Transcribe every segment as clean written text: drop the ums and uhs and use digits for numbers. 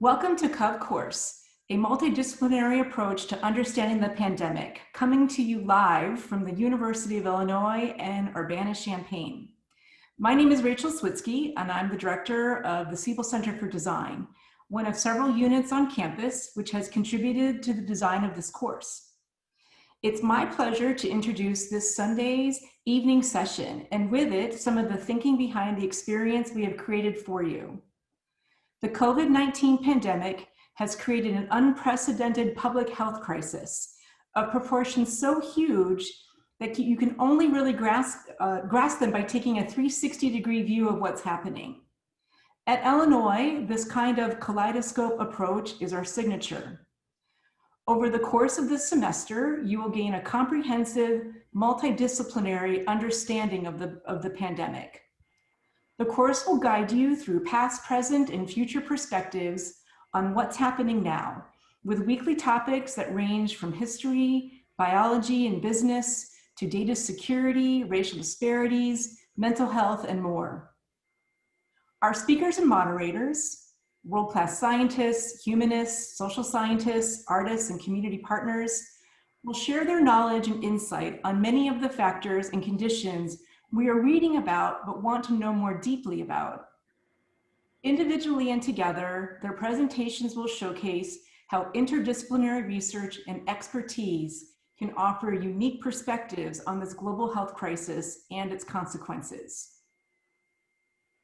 Welcome to COV-Course, a multidisciplinary approach to understanding the pandemic, coming to you live from the University of Illinois and Urbana-Champaign. My name is Rachel Switzky, and I'm the director of the Siebel Center for Design, one of several units on campus which has contributed to the design of this course. It's my pleasure to introduce this Sunday's evening session, and with it, some of the thinking behind the experience we have created for you. The COVID-19 pandemic has created an unprecedented public health crisis of proportions so huge that you can only really grasp them by taking a 360-degree view of what's happening. At Illinois, this kind of kaleidoscope approach is our signature. Over the course of this semester, you will gain a comprehensive, multidisciplinary understanding of the pandemic. The course will guide you through past, present, and future perspectives on what's happening now, with weekly topics that range from history, biology and business, to data security, racial disparities, mental health, and more. Our speakers and moderators, world-class scientists, humanists, social scientists, artists, and community partners will share their knowledge and insight on many of the factors and conditions we are reading about but want to know more deeply about. Individually and together, their presentations will showcase how interdisciplinary research and expertise can offer unique perspectives on this global health crisis and its consequences.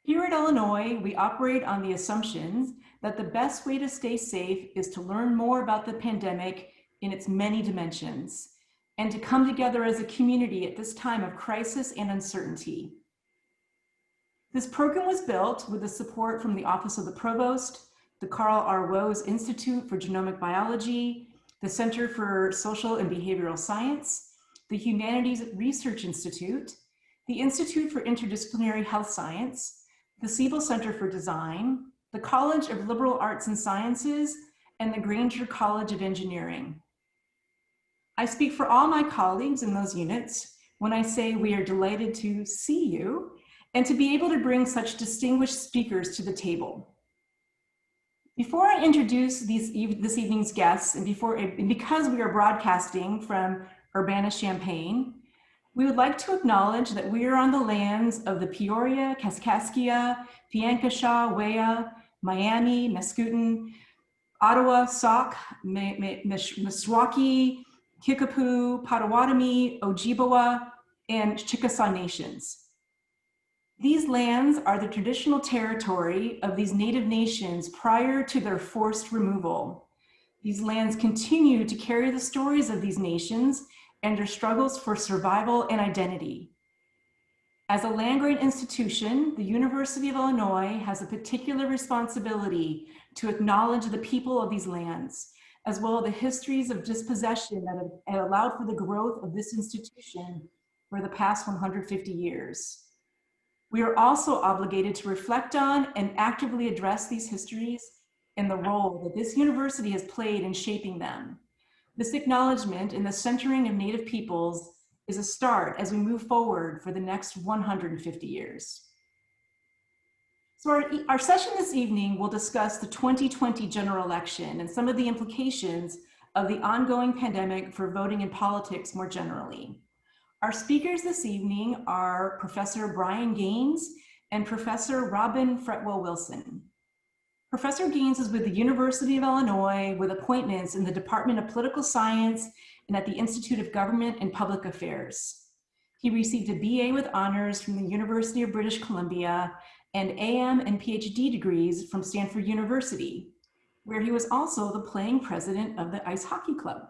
Here at Illinois, we operate on the assumptions that the best way to stay safe is to learn more about the pandemic in its many dimensions, and to come together as a community at this time of crisis and uncertainty. This program was built with the support from the Office of the Provost, the Carl R. Woese Institute for Genomic Biology, the Center for Social and Behavioral Science, the Humanities Research Institute, the Institute for Interdisciplinary Health Science, the Siebel Center for Design, the College of Liberal Arts and Sciences, and the Granger College of Engineering. I speak for all my colleagues in those units when I say we are delighted to see you and to be able to bring such distinguished speakers to the table. Before I introduce this evening's guests, and because we are broadcasting from Urbana-Champaign, we would like to acknowledge that we are on the lands of the Peoria, Kaskaskia, Piankashaw, Wea, Miami, Mascoutin, Ottawa, Sauk, Meskwaki, Kickapoo, Potawatomi, Ojibwa, and Chickasaw nations. These lands are the traditional territory of these native nations prior to their forced removal. These lands continue to carry the stories of these nations and their struggles for survival and identity. As a land-grant institution, the University of Illinois has a particular responsibility to acknowledge the people of these lands, as well as the histories of dispossession that have allowed for the growth of this institution for the past 150 years. We are also obligated to reflect on and actively address these histories and the role that this university has played in shaping them. This acknowledgement and the centering of Native peoples is a start as we move forward for the next 150 years. So our session this evening will discuss the 2020 general election and some of the implications of the ongoing pandemic for voting and politics more generally. Our speakers this evening are Professor Brian Gaines and Professor Robin Fretwell Wilson. Professor Gaines is with the University of Illinois with appointments in the Department of Political Science and at the Institute of Government and Public Affairs. He received a BA with honors from the University of British Columbia and AM and PhD degrees from Stanford University, where he was also the playing president of the Ice Hockey Club.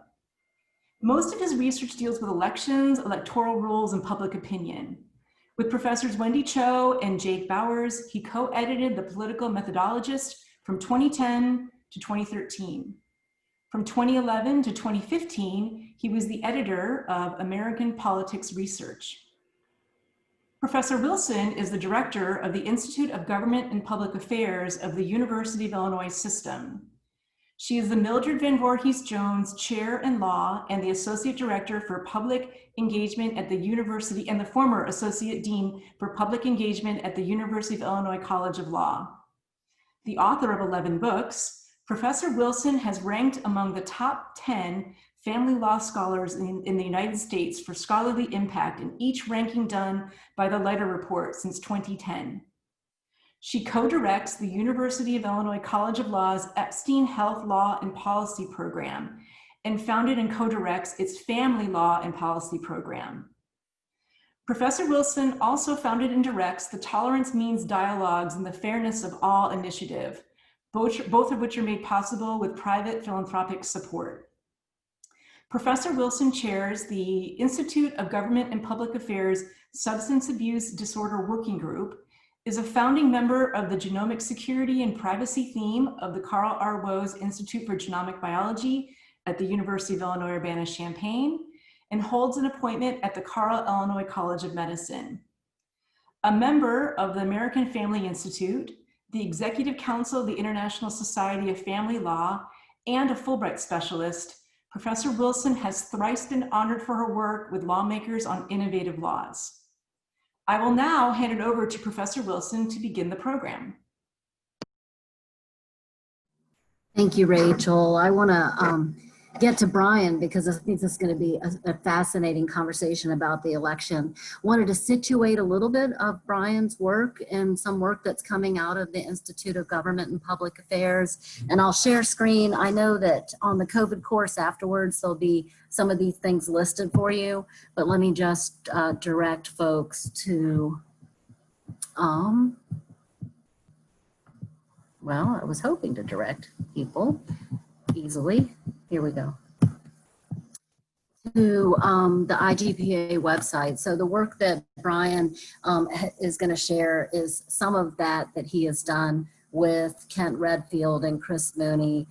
Most of his research deals with elections, electoral rules, and public opinion. With Professors Wendy Cho and Jake Bowers, he co-edited The Political Methodologist from 2010 to 2013. From 2011 to 2015, he was the editor of American Politics Research. Professor Wilson is the director of the Institute of Government and Public Affairs of the University of Illinois System. She is the Mildred Van Voorhees Jones Chair in Law and the Associate Director for Public Engagement at the University and the former Associate Dean for Public Engagement at the University of Illinois College of Law. The author of 11 books, Professor Wilson has ranked among the top 10 family law scholars in the United States for scholarly impact in each ranking done by the Leiter Report since 2010. She co-directs the University of Illinois College of Law's Epstein Health Law and Policy Program and founded and co-directs its Family Law and Policy Program. Professor Wilson also founded and directs the Tolerance Means Dialogues and the Fairness of All initiative, both of which are made possible with private philanthropic support. Professor Wilson chairs the Institute of Government and Public Affairs Substance Abuse Disorder Working Group, is a founding member of the Genomic Security and Privacy theme of the Carl R. Woese Institute for Genomic Biology at the University of Illinois Urbana-Champaign, and holds an appointment at the Carle Illinois College of Medicine. A member of the American Family Institute, the Executive Council of the International Society of Family Law, and a Fulbright specialist, Professor Wilson has thrice been honored for her work with lawmakers on innovative laws. I will now hand it over to Professor Wilson to begin the program. Thank you, Rachel. I want to get to Brian because I think this is going to be a fascinating conversation about the election. Wanted to situate a little bit of Brian's work and some work that's coming out of the Institute of Government and Public Affairs. And I'll share screen. I know that on the COVID course afterwards, there'll be some of these things listed for you, but let me just direct folks to, well, I was hoping to direct people easily. Here we go. To the IGPA website. So the work that Brian is going to share is some of that he has done with Kent Redfield and Chris Mooney.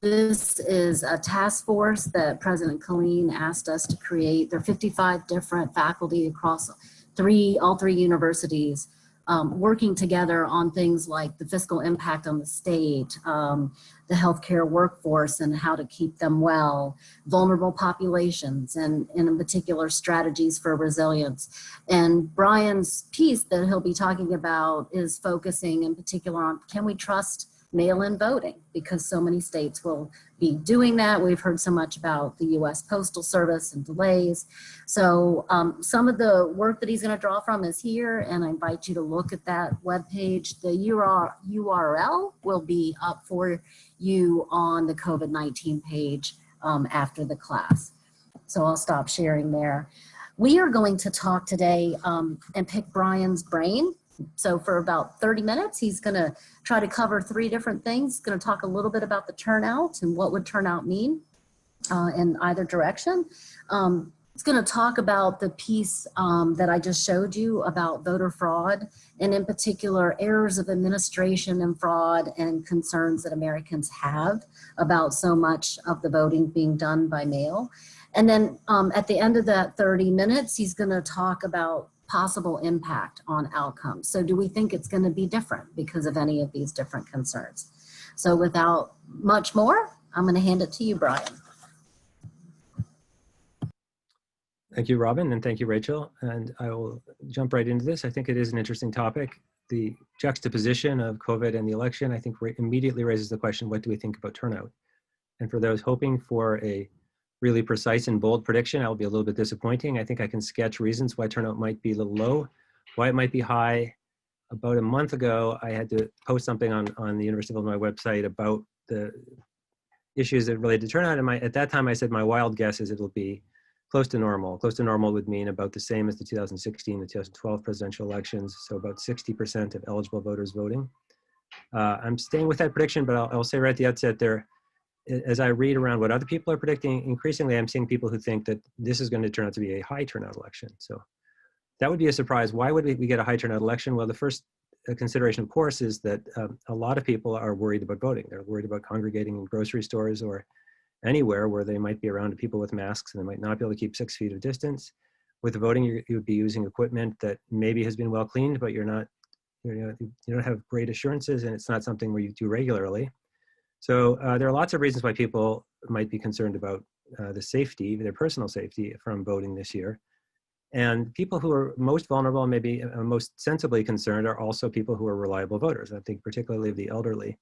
This is a task force that President Killeen asked us to create. There are 55 different faculty across all three universities working together on things like the fiscal impact on the state, the healthcare workforce and how to keep them well, vulnerable populations, and in particular strategies for resilience. And Brian's piece that he'll be talking about is focusing in particular on, can we trust mail-in voting? Because so many states will be doing that. We've heard so much about the US Postal Service and delays. So some of the work that he's going to draw from is here, and I invite you to look at that webpage. The URL will be up for you on the COVID-19 page after the class. So I'll stop sharing there. We are going to talk today and pick Brian's brain. So for about 30 minutes, he's going to try to cover 3 different things. He's going to talk a little bit about the turnout and what would turnout mean in either direction. He's going to talk about the piece that I just showed you about voter fraud, and in particular, errors of administration and fraud and concerns that Americans have about so much of the voting being done by mail. And then at the end of that 30 minutes, he's going to talk about possible impact on outcomes. So do we think it's going to be different because of any of these different concerns? So without much more, I'm going to hand it to you, Brian. Thank you, Robin, and thank you, Rachel. And I will jump right into this. I think it is an interesting topic. The juxtaposition of COVID and the election, I think, immediately raises the question, what do we think about turnout? And for those hoping for a really precise and bold prediction, I'll be a little bit disappointing. I think I can sketch reasons why turnout might be a little low, why it might be high. About a month ago, I had to post something on the University of Illinois website about the issues that relate to turnout. And at that time, I said my wild guess is it'll be close to normal. Close to normal would mean about the same as the 2016, the 2012 presidential elections, so about 60% of eligible voters voting. I'm staying with that prediction, but I'll say right at the outset there, as I read around what other people are predicting, increasingly I'm seeing people who think that this is going to turn out to be a high turnout election. So that would be a surprise. Why would we get a high turnout election? Well, the first consideration, of course, is that a lot of people are worried about voting. They're worried about congregating in grocery stores or anywhere where they might be around people with masks and they might not be able to keep 6 feet of distance. With voting, you would be using equipment that maybe has been well cleaned, but you don't have great assurances, and it's not something where you do regularly. So there are lots of reasons why people might be concerned about the safety, their personal safety from voting this year. And people who are most vulnerable and maybe most sensibly concerned are also people who are reliable voters. I think particularly the elderly.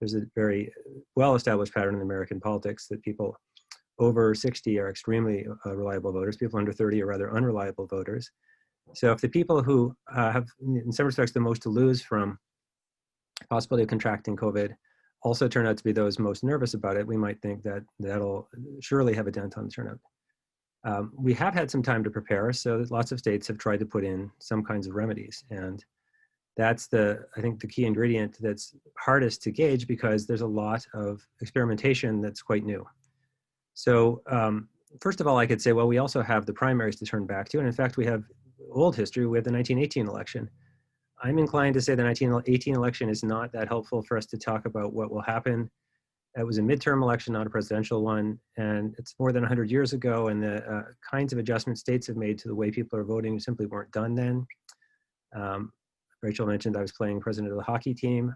there's a very well-established pattern in American politics that people over 60 are extremely reliable voters. People under 30 are rather unreliable voters. So if the people who have, in some respects, the most to lose from possibility of contracting COVID also turn out to be those most nervous about it, we might think that that'll surely have a dent on the turnout. We have had some time to prepare, so lots of states have tried to put in some kinds of remedies. And that's I think the key ingredient that's hardest to gauge, because there's a lot of experimentation that's quite new. So first of all, I could say, well, we also have the primaries to turn back to. And in fact, we have old history. We have the 1918 election. I'm inclined to say the 1918 election is not that helpful for us to talk about what will happen. It was a midterm election, not a presidential one, and it's more than 100 years ago, and the kinds of adjustments states have made to the way people are voting simply weren't done then. Rachel mentioned I was playing president of the hockey team.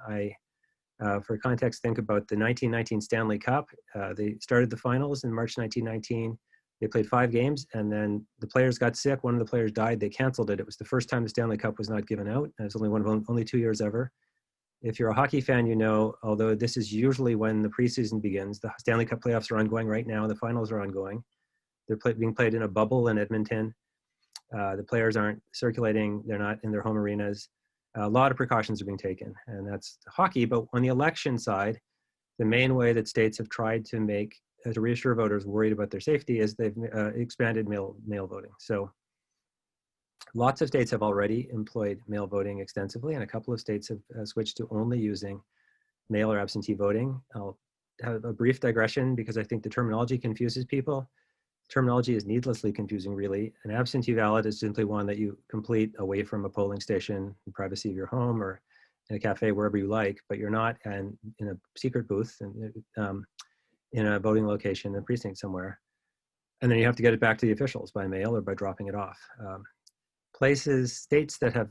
For context, think about the 1919 Stanley Cup. They started the finals in March 1919. They played 5 games, and then the players got sick. One of the players died. They canceled it. It was the first time the Stanley Cup was not given out. And it's only one of only 2 years ever. If you're a hockey fan, you know, although this is usually when the preseason begins, the Stanley Cup playoffs are ongoing right now. The finals are ongoing. They're being played in a bubble in Edmonton. The players aren't circulating. They're not in their home arenas. A lot of precautions are being taken, and that's hockey. But on the election side, the main way that states have tried to reassure voters worried about their safety is they've expanded mail voting. So lots of states have already employed mail voting extensively, and a couple of states have switched to only using mail or absentee voting. I'll have a brief digression because I think the terminology confuses people. Terminology is needlessly confusing, really. An absentee ballot is simply one that you complete away from a polling station, in privacy of your home or in a cafe, wherever you like, but you're not in a secret booth and in a voting location, a precinct somewhere. And then you have to get it back to the officials by mail or by dropping it off. States that have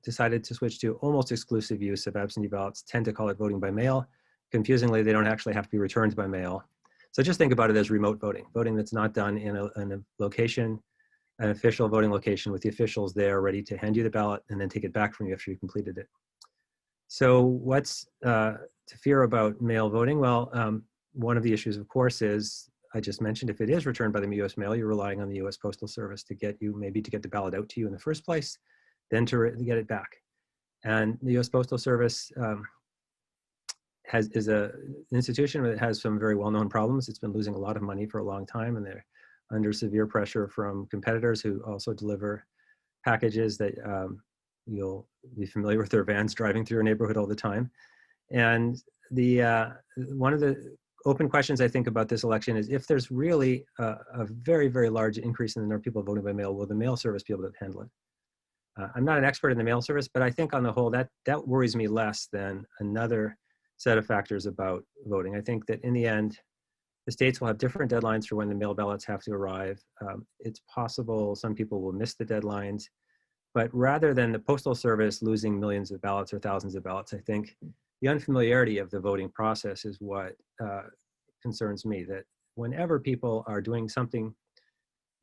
decided to switch to almost exclusive use of absentee ballots tend to call it voting by mail. Confusingly, they don't actually have to be returned by mail. So just think about it as remote voting, voting that's not done in a location, an official voting location with the officials there ready to hand you the ballot and then take it back from you after you completed it. So what's to fear about mail voting? Well, one of the issues, of course, is I just mentioned, if it is returned by the U.S. mail, you're relying on the U.S. Postal Service to get the ballot out to you in the first place, then to get it back. And the U.S. Postal Service is an institution that has some very well-known problems. It's been losing a lot of money for a long time, and they're under severe pressure from competitors who also deliver packages that you'll be familiar with their vans driving through your neighborhood all the time. And one of the open questions I think about this election is if there's really a very, very large increase in the number of people voting by mail, will the mail service be able to handle it? I'm not an expert in the mail service, but I think on the whole, that worries me less than another set of factors about voting. I think that in the end, the states will have different deadlines for when the mail ballots have to arrive. It's possible some people will miss the deadlines, but rather than the Postal Service losing millions of ballots or thousands of ballots, I think the unfamiliarity of the voting process is what concerns me, that whenever people are doing something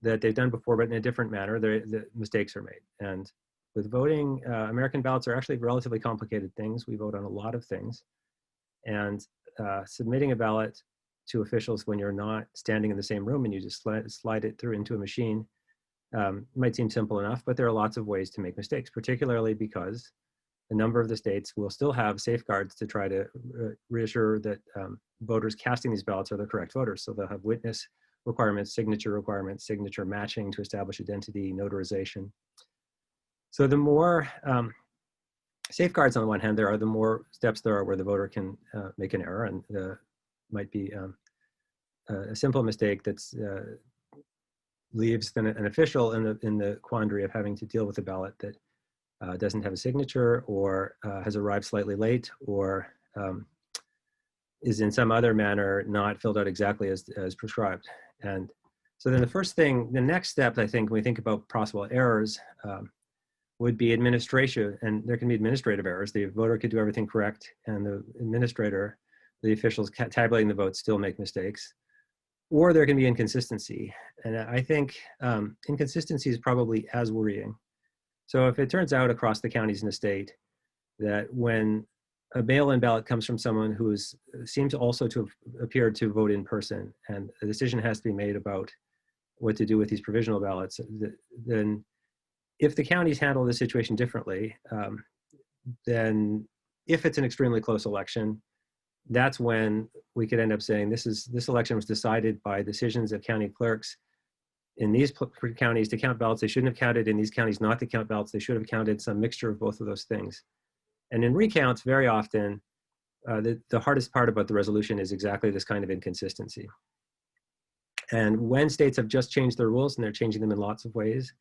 that they've done before, but in a different manner, the mistakes are made. And with voting, American ballots are actually relatively complicated things. We vote on a lot of things. And submitting a ballot to officials when you're not standing in the same room and you just slide it through into a machine might seem simple enough, but there are lots of ways to make mistakes, particularly because a number of the states will still have safeguards to try to reassure that voters casting these ballots are the correct voters. So they'll have witness requirements, signature matching to establish identity, notarization. So the more safeguards on the one hand there are, the more steps there are where the voter can make an error, and might be a simple mistake that's leaves an official in the quandary of having to deal with a ballot that doesn't have a signature, or has arrived slightly late, or is in some other manner not filled out exactly as prescribed. And so then the next step, I think, when we think about possible errors, would be administration, and there can be administrative errors. The voter could do everything correct, and the administrator, the officials tabulating the votes, still make mistakes. Or there can be inconsistency. And I think inconsistency is probably as worrying. So if it turns out across the counties in the state that when a mail-in ballot comes from someone who seems also to have appeared to vote in person, and a decision has to be made about what to do with these provisional ballots, then if the counties handle the situation differently, then if it's an extremely close election, that's when we could end up saying this election was decided by decisions of county clerks in these counties to count ballots they shouldn't have counted, in these counties not to count ballots they should have counted, some mixture of both of those things. And in recounts, very often, the hardest part about the resolution is exactly this kind of inconsistency. And when states have just changed their rules, and they're changing them in lots of ways,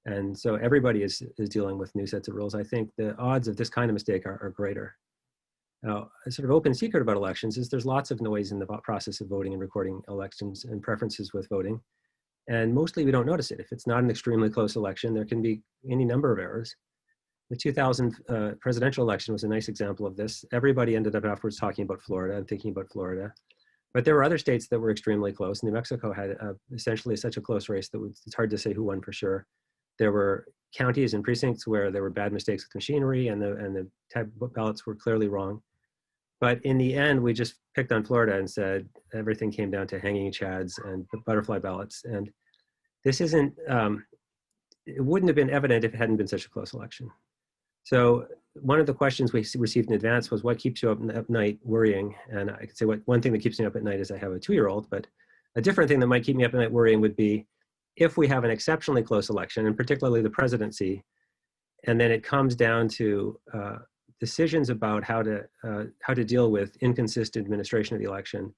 and so everybody is dealing with new sets of rules, I think the odds of this kind of mistake are greater. Now, a sort of open secret about elections is there's lots of noise in the process of voting and recording elections and preferences with voting. And mostly we don't notice it. If it's not an extremely close election, there can be any number of errors. The 2000 presidential election was a nice example of this. Everybody ended up afterwards talking about Florida and thinking about Florida. But there were other states that were extremely close. New Mexico had essentially such a close race that it's hard to say who won for sure. There were counties and precincts where there were bad mistakes with machinery, and the type of ballots were clearly wrong. But in the end, we just picked on Florida and said everything came down to hanging chads and butterfly ballots. And this isn't, it wouldn't have been evident if it hadn't been such a close election. So one of the questions we received in advance was, what keeps you up at night worrying? And I could say one thing that keeps me up at night is I have a 2-year-old, but a different thing that might keep me up at night worrying would be if we have an exceptionally close election, and particularly the presidency, and then it comes down to decisions about how to deal with inconsistent administration of the election.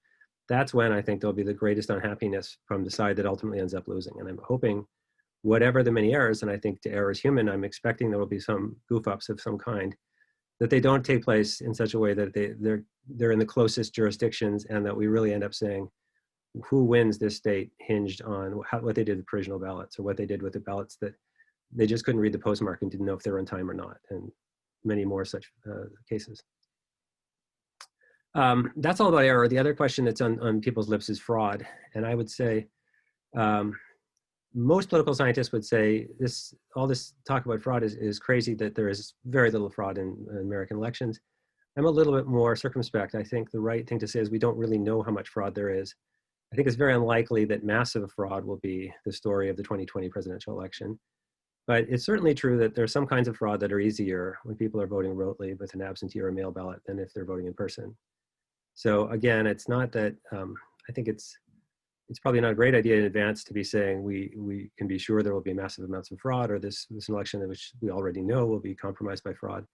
That's when I think there'll be the greatest unhappiness from the side that ultimately ends up losing. And I'm hoping, whatever the many errors, and I think the error is human, I'm expecting there will be some goof-ups of some kind, that they don't take place in such a way that they're in the closest jurisdictions, and that we really end up saying who wins this state hinged on what they did with provisional ballots, or what they did with the ballots that they just couldn't read the postmark and didn't know if they were in time or not, and many more such cases. That's all about error. The other question that's on people's lips is fraud. And I would say, most political scientists would say all this talk about fraud is crazy, that there is very little fraud in American elections. I'm a little bit more circumspect. I think the right thing to say is we don't really know how much fraud there is. I think it's very unlikely that massive fraud will be the story of the 2020 presidential election. But it's certainly true that there are some kinds of fraud that are easier when people are voting remotely with an absentee or a mail ballot than if they're voting in person. So again, it's not that, I think it's probably not a great idea in advance to be saying we can be sure there will be massive amounts of fraud, or this election which we already know will be compromised by fraud.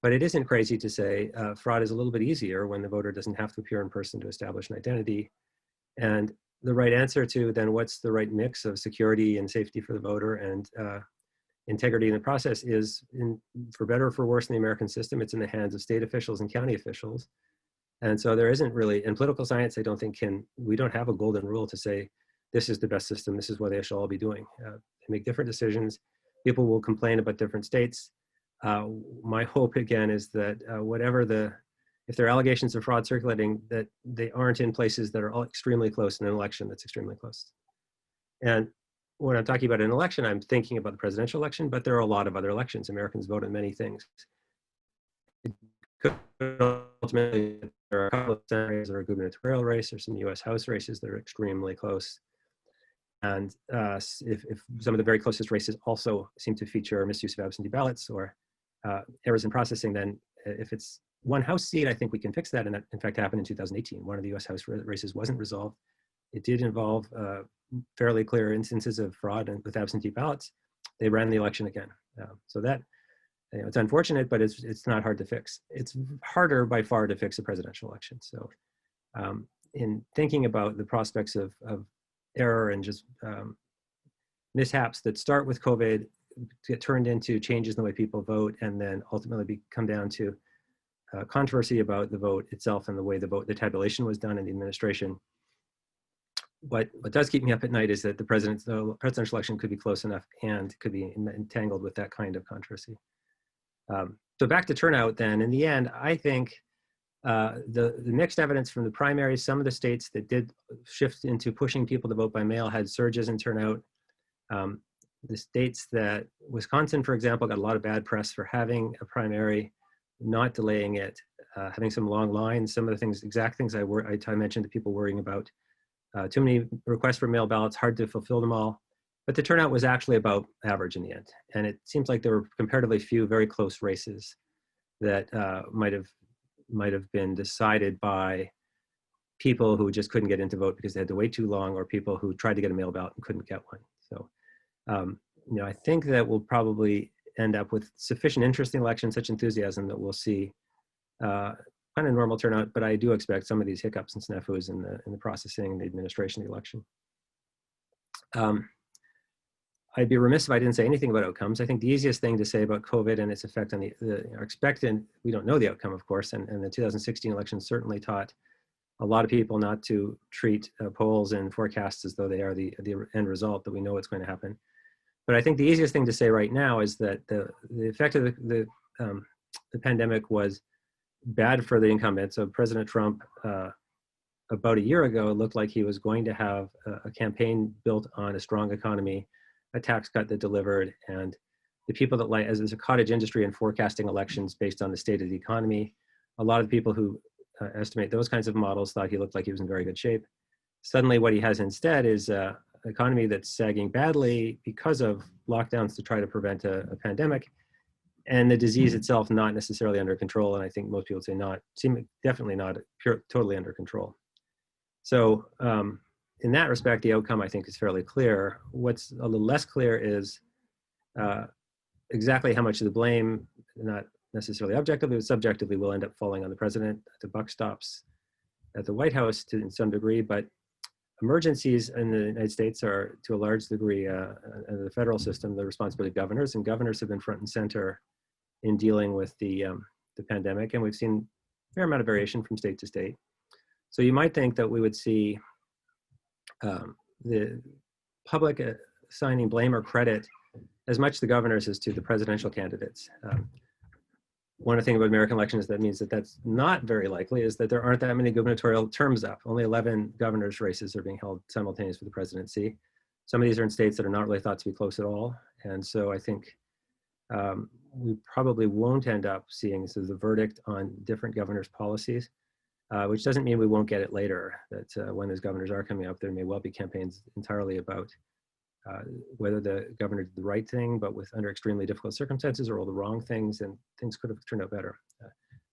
But it isn't crazy to say fraud is a little bit easier when the voter doesn't have to appear in person to establish an identity. And the right answer to then what's the right mix of security and safety for the voter and integrity in the process is, for better or for worse in the American system, it's in the hands of state officials and county officials. And so there isn't really, in political science, I don't think we don't have a golden rule to say, this is the best system, this is what they should all be doing. They make different decisions. People will complain about different states. My hope, again, is that if there are allegations of fraud circulating, that they aren't in places that are all extremely close in an election that's extremely close. And when I'm talking about an election, I'm thinking about the presidential election, but there are a lot of other elections. Americans vote on many things. Ultimately, there are a couple of scenarios that are a gubernatorial race or some US House races that are extremely close. And if some of the very closest races also seem to feature misuse of absentee ballots or errors in processing, then if it's one House seat, I think we can fix that. And that, in fact, happened in 2018. One of the US House races wasn't resolved. It did involve fairly clear instances of fraud and with absentee ballots. They ran the election again. So that, it's unfortunate, but it's not hard to fix. It's harder by far to fix a presidential election. So in thinking about the prospects of error and just mishaps that start with COVID, get turned into changes in the way people vote, and then ultimately come down to controversy about the vote itself and the way the tabulation was done in the administration. What does keep me up at night is that the presidential election could be close enough and could be entangled with that kind of controversy. So back to turnout then, in the end, I think the mixed evidence from the primaries, some of the states that did shift into pushing people to vote by mail had surges in turnout. The states that, Wisconsin, for example, got a lot of bad press for having a primary, not delaying it. having some long lines, some of the things, exact things I mentioned, the people worrying about. Too many requests for mail ballots, hard to fulfill them all. But the turnout was actually about average in the end. And it seems like there were comparatively few very close races that might have been decided by people who just couldn't get in to vote because they had to wait too long, or people who tried to get a mail ballot and couldn't get one. So, I think that we'll probably end up with sufficient interest in the election, such enthusiasm that we'll see kind of normal turnout, but I do expect some of these hiccups and snafus in the processing, the administration of the election. I'd be remiss if I didn't say anything about outcomes. I think the easiest thing to say about COVID and its effect on the expected, we don't know the outcome, of course, and the 2016 election certainly taught a lot of people not to treat polls and forecasts as though they are the end result, that we know what's going to happen. But I think the easiest thing to say right now is that the effect of the pandemic was bad for the incumbent. So President Trump, about a year ago, looked like he was going to have a campaign built on a strong economy, a tax cut that delivered, and the people that as there's a cottage industry in forecasting elections based on the state of the economy. A lot of people who estimate those kinds of models thought he looked like he was in very good shape. Suddenly what he has instead is an economy that's sagging badly because of lockdowns to try to prevent a pandemic, and the disease itself not necessarily under control. And I think most people would say definitely not totally under control. So in that respect, the outcome I think is fairly clear. What's a little less clear is exactly how much of the blame, not necessarily objectively, but subjectively, will end up falling on the president. The buck stops at the White House in some degree, but emergencies in the United States are to a large degree in the federal system the responsibility of governors, and governors have been front and center in dealing with the pandemic, and we've seen a fair amount of variation from state to state. So you might think that we would see the public assigning blame or credit as much to the governors as to the presidential candidates. One of the things about American elections that means that that's not very likely is that there aren't that many gubernatorial terms up. Only 11 governors' races are being held simultaneous for the presidency. Some of these are in states that are not really thought to be close at all. And so I think we probably won't end up seeing the verdict on different governors' policies, which doesn't mean we won't get it later, that when those governors are coming up, there may well be campaigns entirely about whether the governor did the right thing, but under extremely difficult circumstances, or all the wrong things, and things could have turned out better.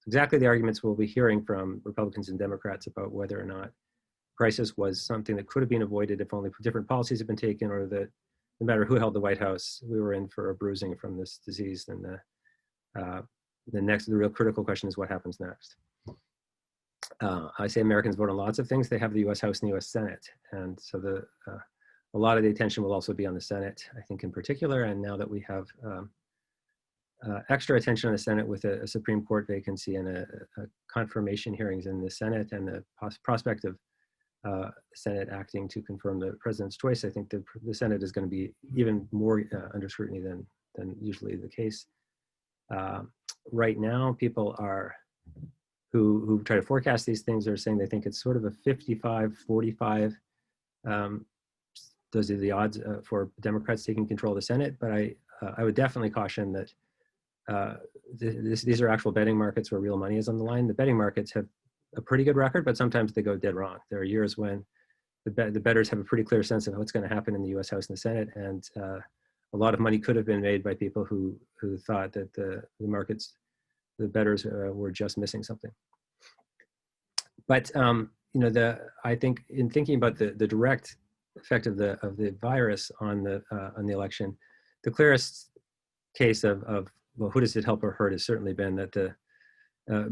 Exactly the arguments we'll be hearing from Republicans and Democrats about whether or not crisis was something that could have been avoided if only different policies had been taken, or that no matter who held the White House, we were in for a bruising from this disease. And the real critical question is what happens next. I say Americans vote on lots of things. They have the U.S. House and the U.S. Senate, and so a lot of the attention will also be on the Senate, I think, in particular. And now that we have extra attention on the Senate with a Supreme Court vacancy and a confirmation hearings in the Senate, and the prospect of the Senate acting to confirm the president's choice, I think the Senate is going to be even more under scrutiny than usually the case. Right now, people who try to forecast these things are saying they think it's sort of a 55-45. Those are the odds for Democrats taking control of the Senate, but I would definitely caution that these are actual betting markets where real money is on the line. The betting markets have a pretty good record, but sometimes they go dead wrong. There are years when the bettors have a pretty clear sense of what's going to happen in the U.S. House and the Senate, and a lot of money could have been made by people who thought that the bettors were just missing something. But I think in thinking about the direct effect of the virus on the election, the clearest case of well, who does it help or hurt has certainly been that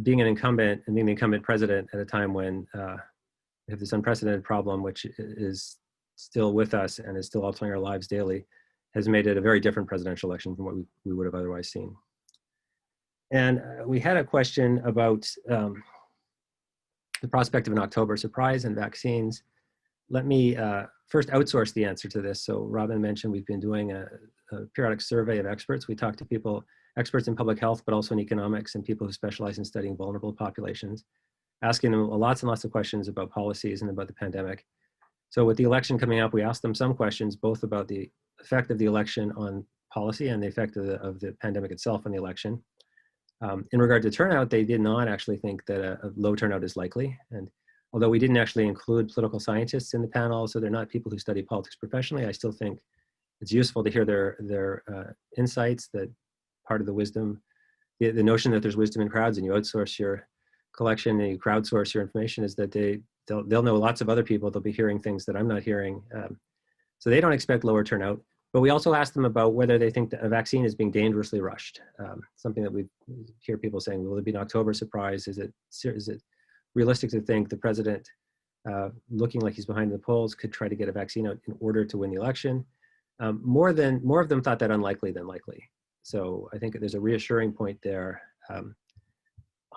being an incumbent and being the incumbent president at a time when we have this unprecedented problem, which is still with us and is still altering our lives daily, has made it a very different presidential election from what we would have otherwise seen. And we had a question about the prospect of an October surprise and vaccines. Let me first outsource the answer to this. So Robin mentioned we've been doing a periodic survey of experts. We talked to people, experts in public health, but also in economics, and people who specialize in studying vulnerable populations, asking them lots and lots of questions about policies and about the pandemic. So with the election coming up, we asked them some questions, both about the effect of the election on policy and the effect of the pandemic itself on the election. In regard to turnout, they did not actually think that a low turnout is likely. And although we didn't actually include political scientists in the panel, so they're not people who study politics professionally, I still think it's useful to hear their insights, that part of the wisdom, the notion that there's wisdom in crowds and you outsource your collection and you crowdsource your information, is that they'll know lots of other people. They'll be hearing things that I'm not hearing. So they don't expect lower turnout. But we also asked them about whether they think that a vaccine is being dangerously rushed. Something that we hear people saying, will it be an October surprise? Is it realistic to think the president, looking like he's behind the polls, could try to get a vaccine out in order to win the election? More of them thought that unlikely than likely. So I think there's a reassuring point there.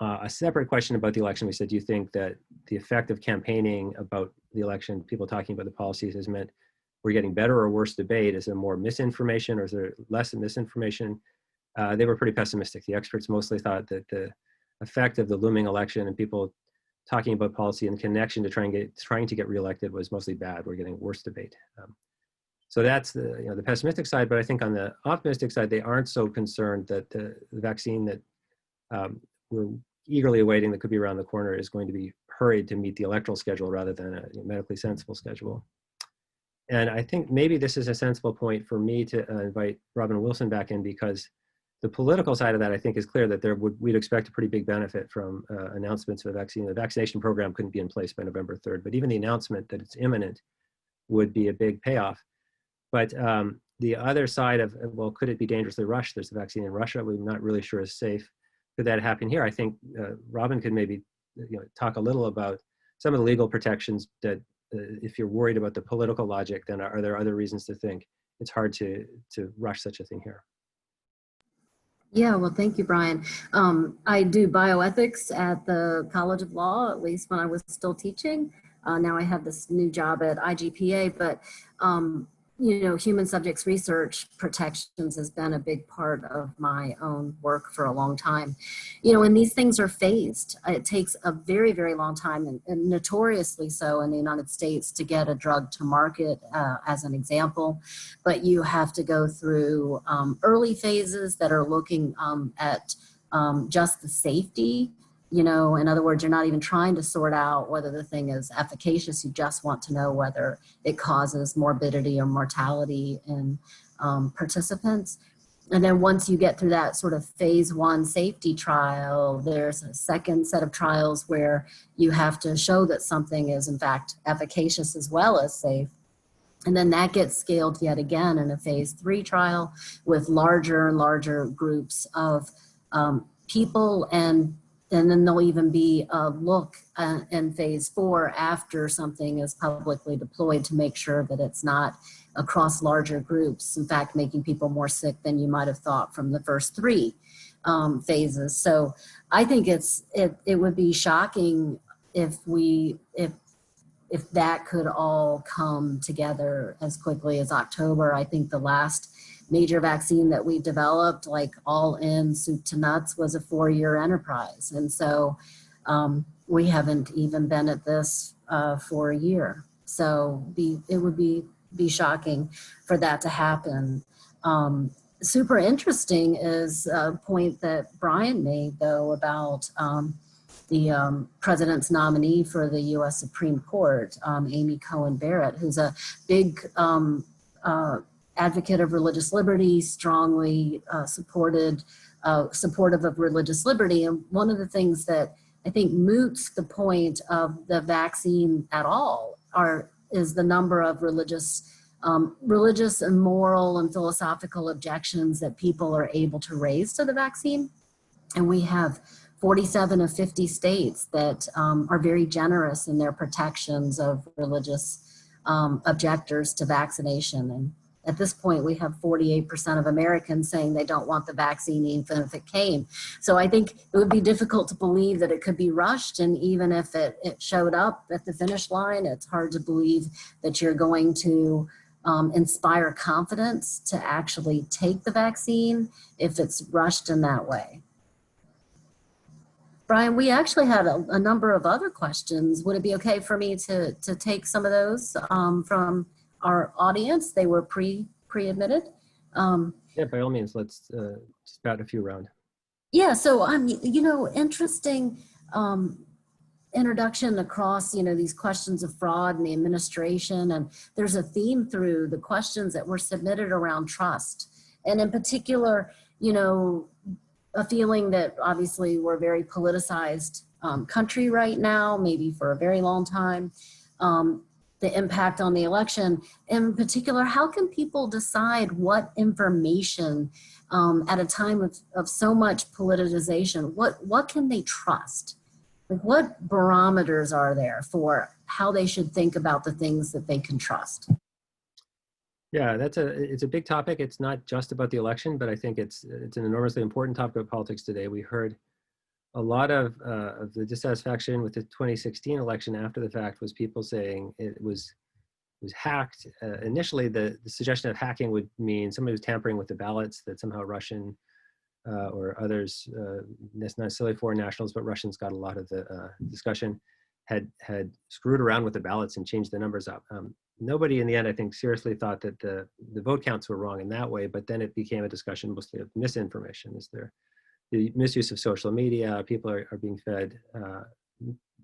A separate question about the election, we said, do you think that the effect of campaigning about the election, people talking about the policies, has meant we're getting better or worse debate? Is there more misinformation, or is there less misinformation? They were pretty pessimistic. The experts mostly thought that the effect of the looming election and people talking about policy in connection to trying to get reelected was mostly bad. We're getting worse debate. So that's the pessimistic side. But I think on the optimistic side, they aren't so concerned that the vaccine that we're eagerly awaiting, that could be around the corner, is going to be hurried to meet the electoral schedule rather than a medically sensible schedule. And I think maybe this is a sensible point for me to invite Robin Wilson back in, because the political side of that, I think, is clear that we'd expect a pretty big benefit from announcements of a vaccine. The vaccination program couldn't be in place by November 3rd, but even the announcement that it's imminent would be a big payoff. But the other side of, well, could it be dangerously rushed? There's a vaccine in Russia we're not really sure is safe. Could that happen here? I think Robin could maybe talk a little about some of the legal protections that, if you're worried about the political logic, then are there other reasons to think it's hard to rush such a thing here? Yeah, well, thank you, Brian. I do bioethics at the College of Law, at least when I was still teaching. Now I have this new job at IGPA, but human subjects research protections has been a big part of my own work for a long time. And these things are phased. It takes a very, very long time, and notoriously so in the United States, to get a drug to market, as an example. But you have to go through early phases that are looking at just the safety. In other words, you're not even trying to sort out whether the thing is efficacious. You just want to know whether it causes morbidity or mortality in participants. And then once you get through that sort of phase 1 safety trial, there's a second set of trials where you have to show that something is in fact efficacious as well as safe. And then that gets scaled yet again in a phase 3 trial with larger and larger groups of people, and then there'll even be a look in phase 4 after something is publicly deployed to make sure that it's not across larger groups, in fact, making people more sick than you might have thought from the first 3 phases. So I think it would be shocking if that could all come together as quickly as October. I think the last major vaccine that we developed, like all in soup to nuts, was a 4-year enterprise. And so we haven't even been at this for a year. So it would be shocking for that to happen. Super interesting is a point that Brian made, though, about the president's nominee for the U.S. Supreme Court, Amy Coney Barrett, who's a big advocate of religious liberty, strongly supportive of religious liberty. And one of the things that I think moots the point of the vaccine at all is the number of religious and moral and philosophical objections that people are able to raise to the vaccine. And we have 47 of 50 states that are very generous in their protections of religious objectors to vaccination. And at this point, we have 48% of Americans saying they don't want the vaccine even if it came. So I think it would be difficult to believe that it could be rushed. And even if it showed up at the finish line, it's hard to believe that you're going to inspire confidence to actually take the vaccine if it's rushed in that way. Brian, we actually had a number of other questions. Would it be okay for me to take some of those from our audience? They were pre-admitted. Yeah, by all means, let's spat a few around. Yeah, so interesting introduction across, these questions of fraud and the administration. And there's a theme through the questions that were submitted around trust. And in particular, a feeling that obviously we're a very politicized country right now, maybe for a very long time. The impact on the election. In particular, how can people decide what information at a time of so much politicization, what can they trust? Like, what barometers are there for how they should think about the things that they can trust? Yeah, it's a big topic. It's not just about the election, but I think it's an enormously important topic of politics today. We heard a lot of the dissatisfaction with the 2016 election after the fact was people saying it was hacked. Initially, the suggestion of hacking would mean somebody was tampering with the ballots, that somehow Russian or others, not necessarily foreign nationals, but Russians got a lot of the discussion, had screwed around with the ballots and changed the numbers up. Nobody in the end, I think, seriously thought that the vote counts were wrong in that way, but then it became a discussion mostly of misinformation. Is there the misuse of social media? People are being fed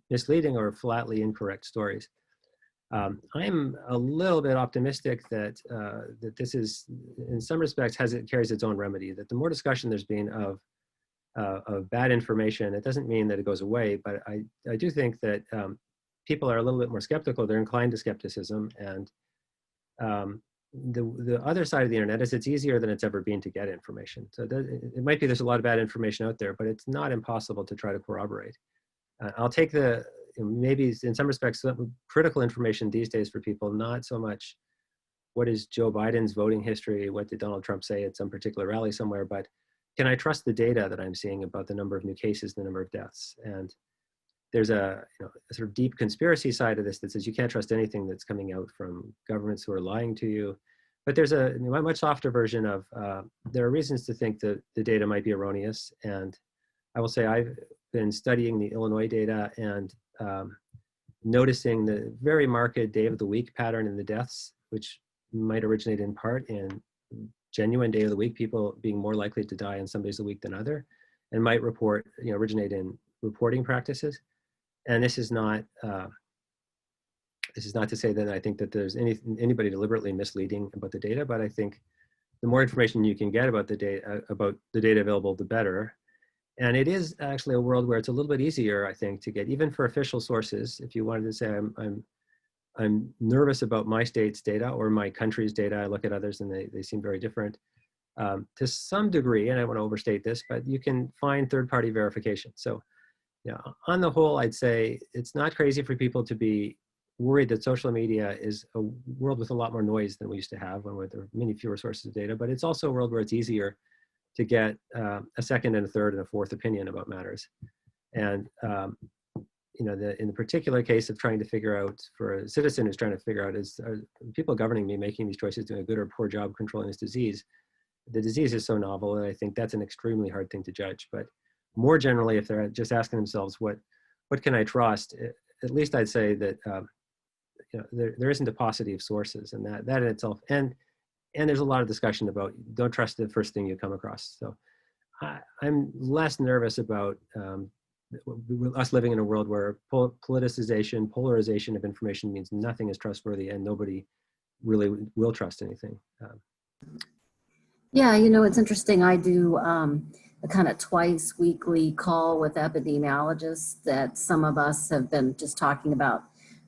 misleading or flatly incorrect stories. I'm a little bit optimistic that that this is, in some respects, carries its own remedy. That the more discussion there's been of bad information, it doesn't mean that it goes away, but I do think that people are a little bit more skeptical. They're inclined to skepticism, and the other side of the internet is it's easier than it's ever been to get information. So it might be there's a lot of bad information out there, but it's not impossible to try to corroborate. I'll take maybe in some respects critical information these days for people, not so much what is Joe Biden's voting history, what did Donald Trump say at some particular rally somewhere, but can I trust the data that I'm seeing about the number of new cases, the number of deaths? And there's a sort of deep conspiracy side of this that says you can't trust anything that's coming out from governments who are lying to you. But there's a much softer version of there are reasons to think that the data might be erroneous. And I will say I've been studying the Illinois data and noticing the very marked day of the week pattern in the deaths, which might originate in part in genuine day of the week, people being more likely to die on some days of the week than other, and might originate in reporting practices. And this is not to say that I think that there's anybody deliberately misleading about the data, but I think the more information you can get about the data available, the better. And it is actually a world where it's a little bit easier, I think, to get, even for official sources. If you wanted to say I'm nervous about my state's data or my country's data, I look at others and they seem very different. To some degree, and I want to overstate this, but you can find third-party verification. So, on the whole, I'd say it's not crazy for people to be worried that social media is a world with a lot more noise than we used to have when there were many fewer sources of data, but it's also a world where it's easier to get a second and a third and a fourth opinion about matters. And in the particular case of trying to figure out, for a citizen who's trying to figure out, are people governing me making these choices doing a good or poor job controlling this disease? The disease is so novel, and I think that's an extremely hard thing to judge. But more generally, if they're just asking themselves, what can I trust? At least I'd say that there isn't a paucity of sources, and that in itself, and there's a lot of discussion about don't trust the first thing you come across. So I'm less nervous about us living in a world where politicization, polarization of information means nothing is trustworthy and nobody really will trust anything. Yeah, it's interesting. I do a kind of twice weekly call with epidemiologists that some of us have been just talking about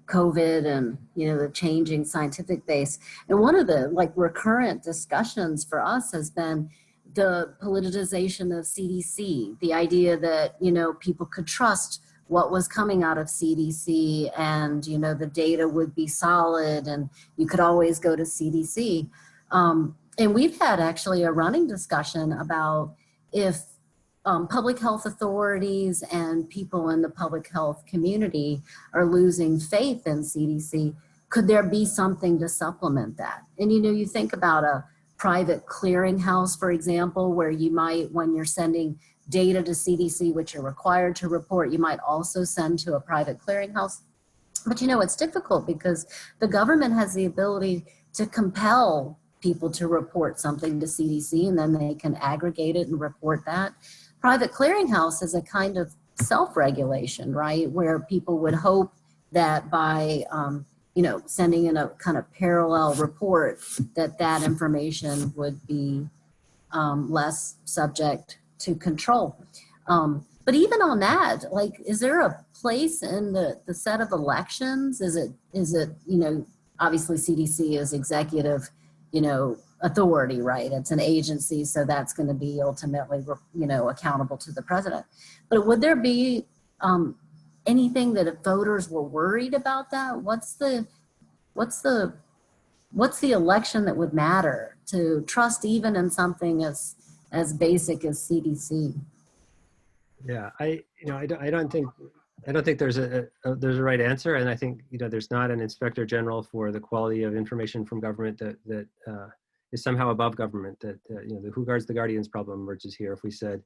COVID and, the changing scientific base. And one of the recurrent discussions for us has been the politicization of CDC, the idea that, people could trust what was coming out of CDC and, the data would be solid and you could always go to CDC. And we've had actually a running discussion about if public health authorities and people in the public health community are losing faith in CDC, could there be something to supplement that? And you think about a private clearinghouse, for example, where you might, when you're sending data to CDC, which you're required to report, you might also send to a private clearinghouse. But it's difficult because the government has the ability to compel people to report something to CDC, and then they can aggregate it and report that. private clearinghouse is a kind of self-regulation, right? Where people would hope that by, sending in a kind of parallel report, that information would be less subject to control. But even on that, like, is there a place in the set of elections? Is it, obviously CDC is executive, authority, right? It's an agency, so that's going to be ultimately, accountable to the president. But would there be anything that if voters were worried about that? What's the election that would matter to trust even in something as basic as CDC? Yeah, I don't think there's a right answer, and I think there's not an inspector general for the quality of information from government that is somehow above government. That the who guards the guardians problem emerges here. If we said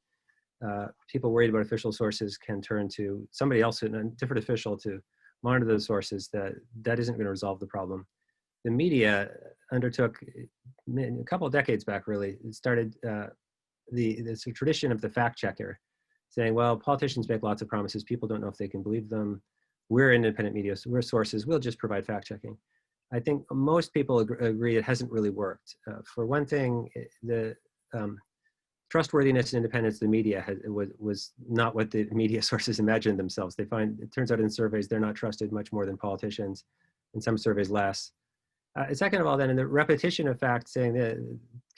people worried about official sources can turn to somebody else, a different official, to monitor those sources, that isn't going to resolve the problem. The media undertook a couple of decades back, really, it started the tradition of the fact checker, saying, well, politicians make lots of promises. People don't know if they can believe them. We're independent media, so we're sources. We'll just provide fact checking. I think most people agree it hasn't really worked. For one thing, the trustworthiness and independence of the media was not what the media sources imagined themselves. They find, it turns out in surveys, they're not trusted much more than politicians, in some surveys less. Second of all, then, in the repetition of facts, saying that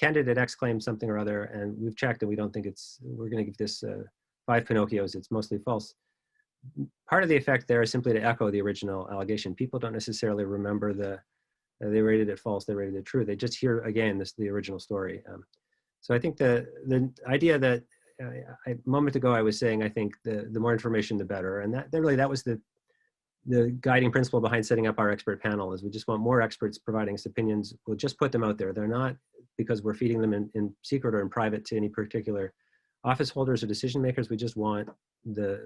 candidate X claims something or other, and we've checked and we don't think we're going to give this 5 Pinocchios, it's mostly false. Part of the effect there is simply to echo the original allegation. People don't necessarily remember they rated it false, they rated it true. They just hear again the original story. So I think the idea that a moment ago I was saying, I think the more information, the better. And that was the guiding principle behind setting up our expert panel, is we just want more experts providing us opinions. We'll just put them out there. They're not because we're feeding them in secret or in private to any particular office holders or decision makers. We just want the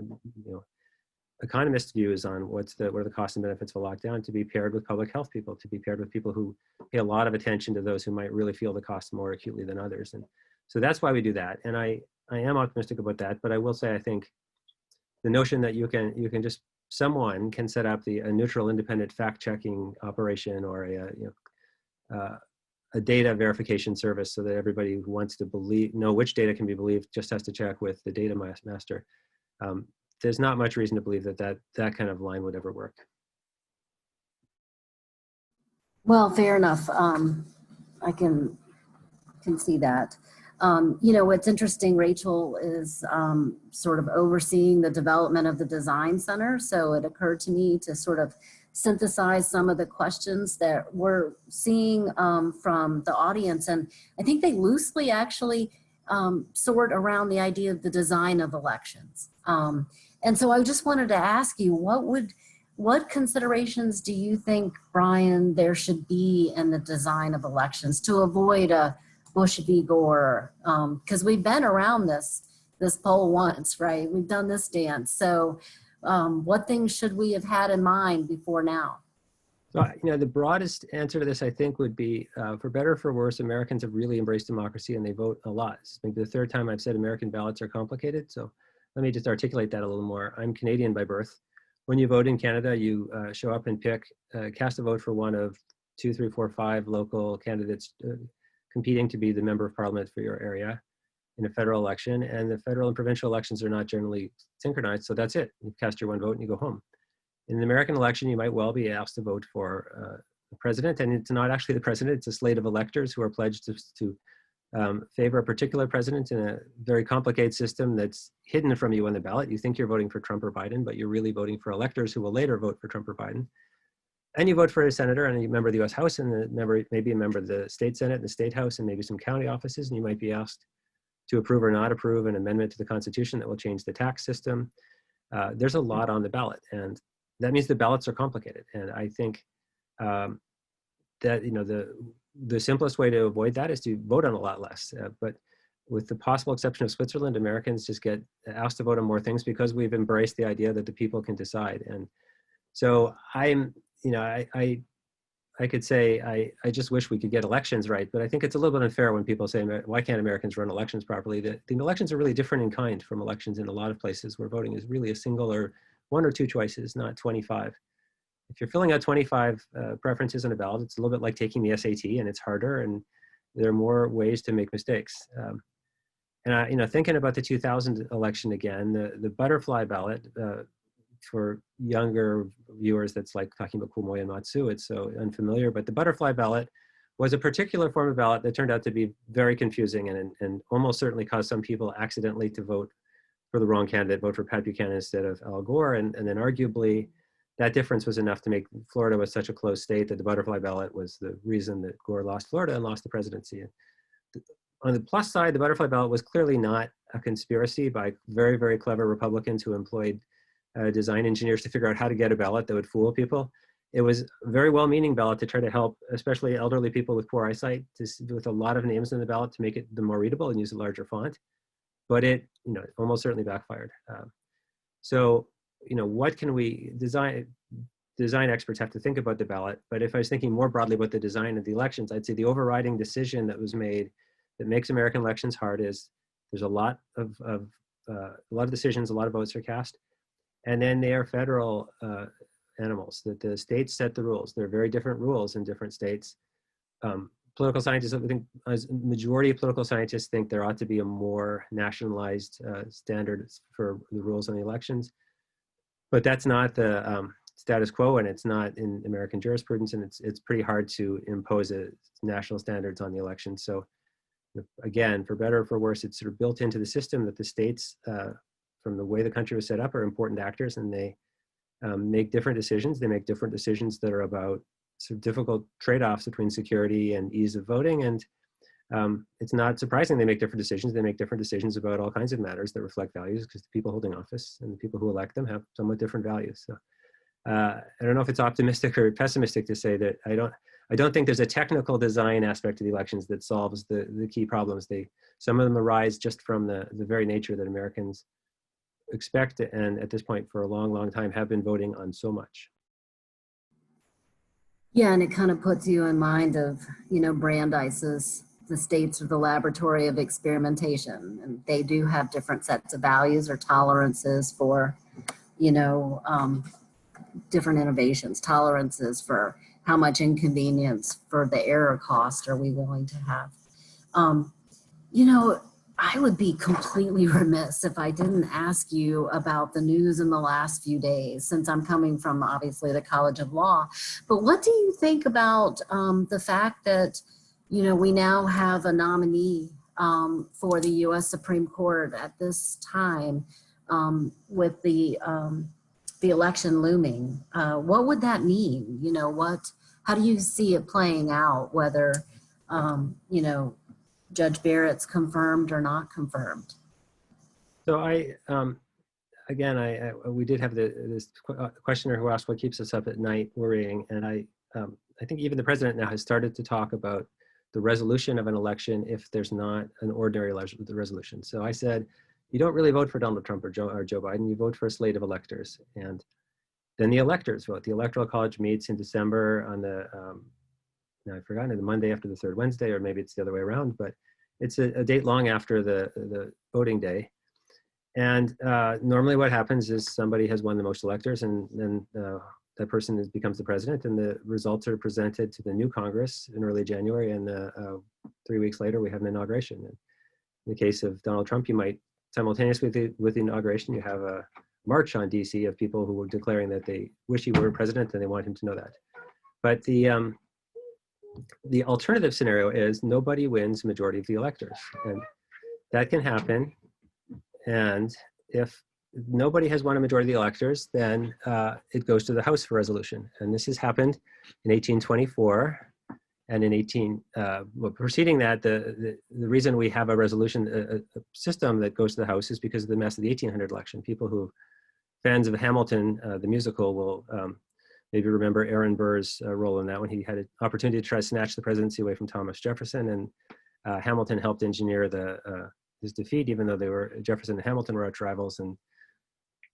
economists' views on what are the costs and benefits of a lockdown to be paired with public health people, to be paired with people who pay a lot of attention to those who might really feel the cost more acutely than others. And so that's why we do that. And I am optimistic about that, but I will say, I think the notion that you can just, someone can set up a neutral, independent fact-checking operation, or a data verification service, so that everybody who wants to know which data can be believed just has to check with the data master. There's not much reason to believe that kind of line would ever work. Well, fair enough. I can see that. What's interesting, Rachel is sort of overseeing the development of the design center. So it occurred to me to sort of synthesize some of the questions that we're seeing from the audience. And I think they loosely actually sort around the idea of the design of elections. And so I just wanted to ask you, what considerations do you think, Brian, there should be in the design of elections to avoid a Bush v. Gore? Because we've been around this poll once, right? We've done this dance. So what things should we have had in mind before now? So, the broadest answer to this, I think, would be, for better or for worse, Americans have really embraced democracy and they vote a lot. It's maybe the third time I've said American ballots are complicated. So let me just articulate that a little more. I'm Canadian by birth. When you vote in Canada, you show up and cast a vote for one of 2, 3, 4, 5 local candidates competing to be the member of parliament for your area in a federal election. And the federal and provincial elections are not generally synchronized. So that's it. You cast your one vote and you go home. In an American election, you might well be asked to vote for the president, and it's not actually the president, it's a slate of electors who are pledged to favor a particular president in a very complicated system that's hidden from you on the ballot. You think you're voting for Trump or Biden, but you're really voting for electors who will later vote for Trump or Biden. And you vote for a senator and a member of the US House, and maybe a member of the state Senate and the state House, and maybe some county offices, and you might be asked to approve or not approve an amendment to the Constitution that will change the tax system. There's a lot on the ballot, and that means the ballots are complicated. And I think that the simplest way to avoid that is to vote on a lot less. But with the possible exception of Switzerland, Americans just get asked to vote on more things because we've embraced the idea that the people can decide. And so I I could say, I just wish we could get elections right, but I think it's a little bit unfair when people say, why can't Americans run elections properly? The elections are really different in kind from elections in a lot of places where voting is really a single or one or two choices, not 25. If you're filling out 25 preferences on a ballot, it's a little bit like taking the SAT, and it's harder, and there are more ways to make mistakes. And thinking about the 2000 election again, the butterfly ballot, for younger viewers, that's like talking about Kumoy and Matsu, it's so unfamiliar, but the butterfly ballot was a particular form of ballot that turned out to be very confusing and almost certainly caused some people accidentally to vote for the wrong candidate, vote for Pat Buchanan instead of Al Gore, and then arguably that difference was enough to make Florida was such a close state that the butterfly ballot was the reason that Gore lost Florida and lost the presidency. On the plus side, the butterfly ballot was clearly not a conspiracy by very, very clever Republicans who employed design engineers to figure out how to get a ballot that would fool people. It was a very well-meaning ballot to try to help, especially elderly people with poor eyesight, with a lot of names in the ballot to make it more readable and use a larger font. But it, almost certainly backfired. So, what can we design experts have to think about the ballot. But if I was thinking more broadly about the design of the elections, I'd say the overriding decision that was made that makes American elections hard is there's a lot of decisions, a lot of votes are cast. And then they are federal animals, that the states set the rules. There are very different rules in different states. Political scientists, I think, as majority of political scientists think there ought to be a more nationalized standard for the rules on the elections. But that's not the status quo, and it's not in American jurisprudence, and it's pretty hard to impose national standards on the election. So again, for better or for worse, it's sort of built into the system that the states, from the way the country was set up, are important actors, and they make different decisions. They make different decisions that are about sort of difficult trade-offs between security and ease of voting. And it's not surprising they make different decisions. They make different decisions about all kinds of matters that reflect values, because the people holding office and the people who elect them have somewhat different values. So I don't know if it's optimistic or pessimistic to say that I don't think there's a technical design aspect to the elections that solves the key problems. Some of them arise just from the very nature that Americans expect, and at this point for a long, long time have been voting on so much. Yeah, and it kind of puts you in mind of, Brandeis's, the states are the laboratory of experimentation, and they do have different sets of values or tolerances for, different innovations, tolerances for how much inconvenience for the error cost are we willing to have. I would be completely remiss if I didn't ask you about the news in the last few days, since I'm coming from obviously the College of Law. But what do you think about the fact that, we now have a nominee for the U.S. Supreme Court at this time with the election looming? What would that mean? How do you see it playing out, whether, Judge Barrett's confirmed or not confirmed? So we did have this questioner who asked what keeps us up at night worrying. And I think even the president now has started to talk about the resolution of an election if there's not an ordinary resolution. So I said, you don't really vote for Donald Trump or Joe Biden, you vote for a slate of electors. And then the electors vote. The Electoral College meets in December on the, now I've forgotten, the Monday after the third Wednesday, or maybe it's the other way around, but it's a date long after the voting day. And normally what happens is somebody has won the most electors, and then that person becomes the president, and the results are presented to the new Congress in early January, and 3 weeks later we have an inauguration. And in the case of Donald Trump, you might simultaneously with the inauguration, you have a march on DC of people who were declaring that they wish he were president and they want him to know that. But the alternative scenario is nobody wins majority of the electors, and that can happen. And if nobody has won a majority of the electors, then it goes to the House for resolution. And this has happened in 1824, and in preceding that, the reason we have a resolution a system that goes to the House is because of the mess of the 1800 election. People who fans of Hamilton, the musical, will maybe remember Aaron Burr's role in that, when he had an opportunity to try to snatch the presidency away from Thomas Jefferson, and Hamilton helped engineer his defeat, even though Jefferson and Hamilton were arch rivals, and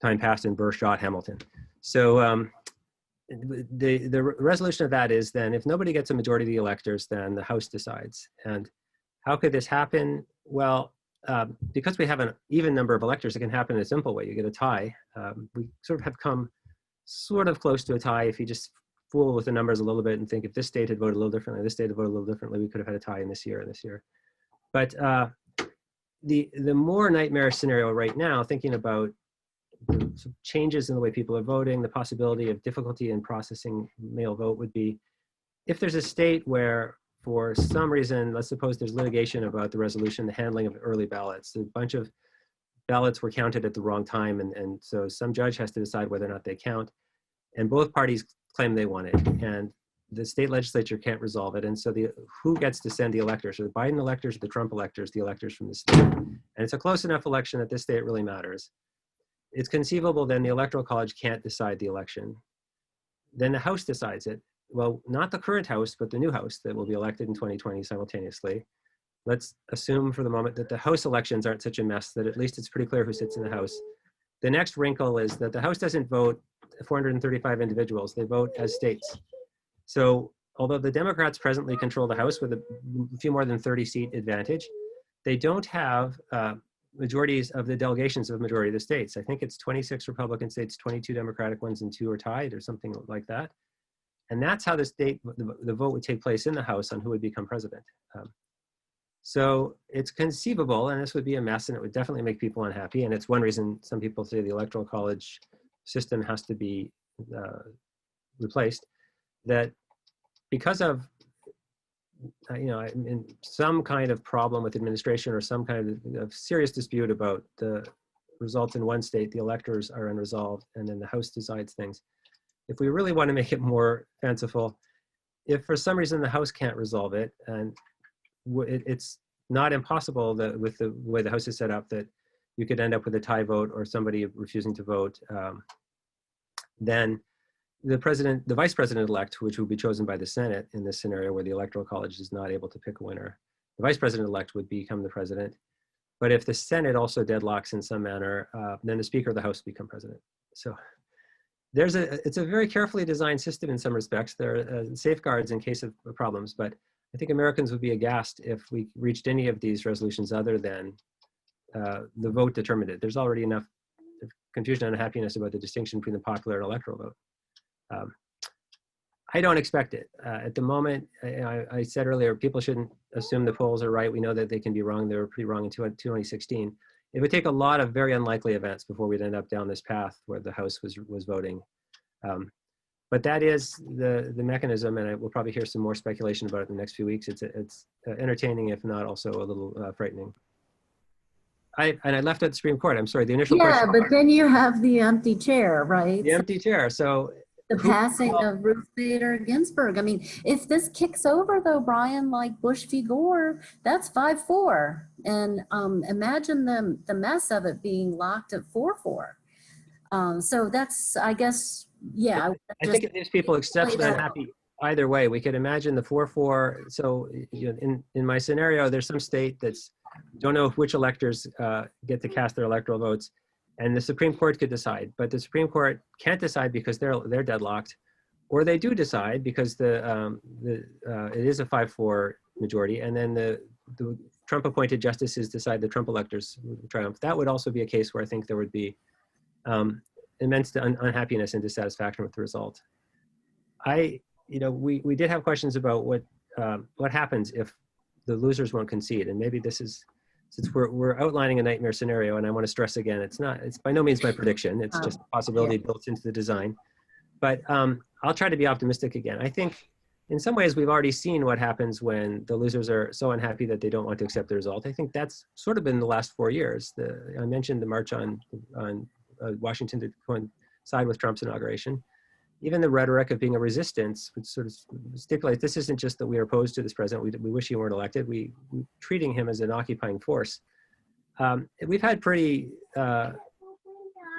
time passed and Burr shot Hamilton. So the resolution of that is then if nobody gets a majority of the electors, then the House decides. And how could this happen? Well, because we have an even number of electors, it can happen in a simple way. You get a tie. We sort of have come sort of close to a tie. If you just fool with the numbers a little bit and think if this state had voted a little differently, this state had voted a little differently, we could have had a tie in this year and this year. But the more nightmarish scenario right now, thinking about the changes in the way people are voting, the possibility of difficulty in processing mail vote would be if there's a state where for some reason, let's suppose there's litigation about the resolution, the handling of early ballots. A bunch of ballots were counted at the wrong time, and so some judge has to decide whether or not they count. And both parties claim they won it, and the state legislature can't resolve it. And so who gets to send the electors? Are the Biden electors or the Trump electors, the electors from the state? And it's a close enough election that this state really matters. It's conceivable then the Electoral College can't decide the election. Then the House decides it. Well, not the current House, but the new House that will be elected in 2020 simultaneously. Let's assume for the moment that the House elections aren't such a mess that at least it's pretty clear who sits in the House. The next wrinkle is that the House doesn't vote 435 individuals, they vote as states. So although the Democrats presently control the House with a few more than 30 seat advantage, they don't have majorities of the delegations of a majority of the states. I think it's 26 Republican states, 22 Democratic ones, and 2 are tied or something like that. And that's how the vote would take place in the House on who would become president. So it's conceivable, and this would be a mess, and it would definitely make people unhappy. And it's one reason some people say the Electoral College system has to be replaced, that because of some kind of problem with administration or some kind of serious dispute about the results in one state, the electors are unresolved, and then the House decides things. If we really want to make it more fanciful, if for some reason the House can't resolve it, and it's not impossible that with the way the House is set up that you could end up with a tie vote or somebody refusing to vote, then the vice president-elect, which will be chosen by the Senate in this scenario where the Electoral College is not able to pick a winner, the vice president-elect would become the president. But if the Senate also deadlocks in some manner, then the Speaker of the House will become president. So it's a very carefully designed system in some respects. There are safeguards in case of problems, but I think Americans would be aghast if we reached any of these resolutions other than the vote determined it. There's already enough confusion and unhappiness about the distinction between the popular and electoral vote. I don't expect it. At the moment, I said earlier, people shouldn't assume the polls are right. We know that they can be wrong. They were pretty wrong in 2016. It would take a lot of very unlikely events before we'd end up down this path where the House was voting. But that is the mechanism, and we'll probably hear some more speculation about it in the next few weeks. It's entertaining, if not also a little frightening. I left out the Supreme Court. I'm sorry, the initial question. Yeah, but then you have the empty chair, right? The empty chair. So the passing of Ruth Bader Ginsburg. I mean, if this kicks over though, Brian, like Bush v. Gore, that's 5-4. And imagine the mess of it being locked at 4-4. So that's, I guess, yeah. I think it leaves people exceptionally unhappy either way. We could imagine the 4-4. So in my scenario, there's some state that's don't know which electors get to cast their electoral votes. And the Supreme Court could decide, but the Supreme Court can't decide because they're deadlocked, or they do decide because it is a 5-4 majority, and then the Trump-appointed justices decide the Trump electors triumph. That would also be a case where I think there would be immense unhappiness and dissatisfaction with the result. We did have questions about what happens if the losers won't concede, and maybe this is. Since we're outlining a nightmare scenario, and I want to stress again, it's by no means my prediction. It's just a possibility built into the design. But I'll try to be optimistic again. I think in some ways we've already seen what happens when the losers are so unhappy that they don't want to accept the result. I think that's sort of been the last 4 years. I mentioned the march on Washington to coincide with Trump's inauguration. Even the rhetoric of being a resistance would sort of stipulate this isn't just that we are opposed to this president. We wish he weren't elected. We're treating him as an occupying force. We've had pretty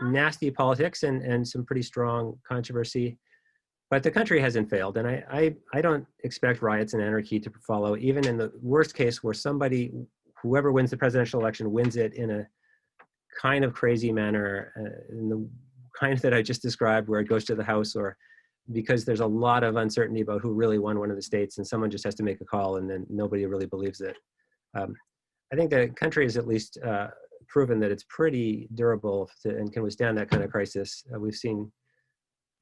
nasty politics and some pretty strong controversy, but the country hasn't failed. And I don't expect riots and anarchy to follow, even in the worst case where whoever wins the presidential election wins it in a kind of crazy manner, in the kind that I just described, where it goes to the House or because there's a lot of uncertainty about who really won one of the states, and someone just has to make a call and then nobody really believes it. I think the country has at least proven that it's pretty durable and can withstand that kind of crisis. We've seen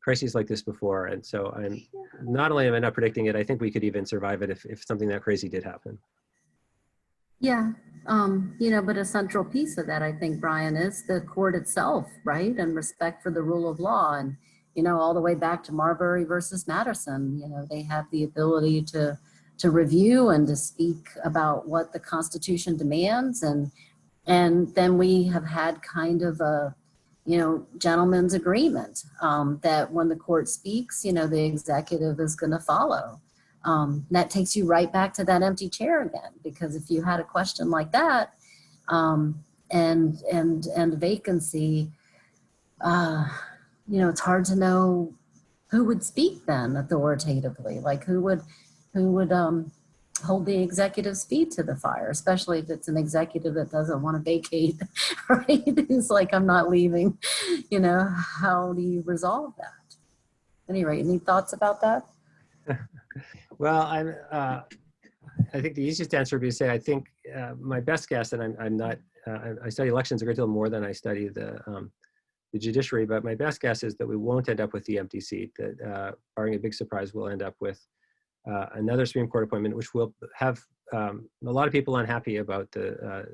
crises like this before, and so I'm not only am I not predicting it, I think we could even survive it if something that crazy did happen. Yeah, but a central piece of that, I think, Brian, is the court itself, right? And respect for the rule of law. And, all the way back to Marbury versus Madison, they have the ability to review and to speak about what the Constitution demands. And then we have had kind of a, gentleman's agreement that when the court speaks, the executive is going to follow. That takes you right back to that empty chair again, because if you had a question like that and vacancy, it's hard to know who would speak then authoritatively, like who would hold the executive's feet to the fire, especially if it's an executive that doesn't want to vacate, right? It's like, I'm not leaving, how do you resolve that? At any rate, any thoughts about that? Well, I think the easiest answer would be to say, I think my best guess, and I'm not, I study elections a great deal more than I study the judiciary, but my best guess is that we won't end up with the empty seat, that barring a big surprise, we'll end up with another Supreme Court appointment, which will have a lot of people unhappy about the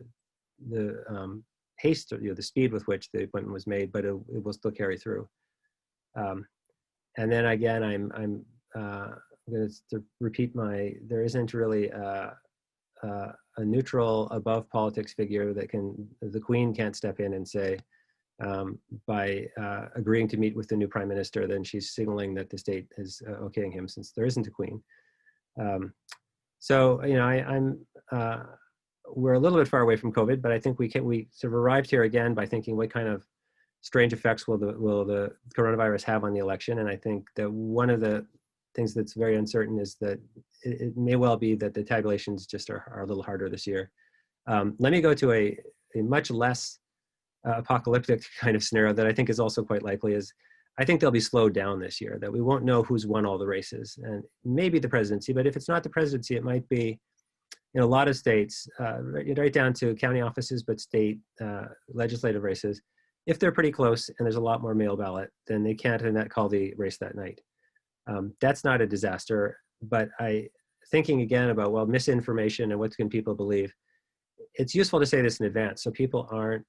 haste, or the speed with which the appointment was made, but it will still carry through. And then again, I'm going to repeat there isn't really a neutral, above politics figure that the Queen can't step in and say, by agreeing to meet with the new Prime Minister, then she's signaling that the state is okaying him, since there isn't a Queen. So, we're a little bit far away from COVID, but I think we sort of arrived here again by thinking, what kind of strange effects will the coronavirus have on the election? And I think that one of the things that's very uncertain is that it may well be that the tabulations just are a little harder this year. Let me go to a much less apocalyptic kind of scenario that I think is also quite likely. Is I think they'll be slowed down this year, that we won't know who's won all the races, and maybe the presidency, but if it's not the presidency, it might be in a lot of states, right down to county offices, but state legislative races. If they're pretty close and there's a lot more mail ballot, then they can't call the race that night. That's not a disaster, but thinking again about, well, misinformation and what can people believe, it's useful to say this in advance so people aren't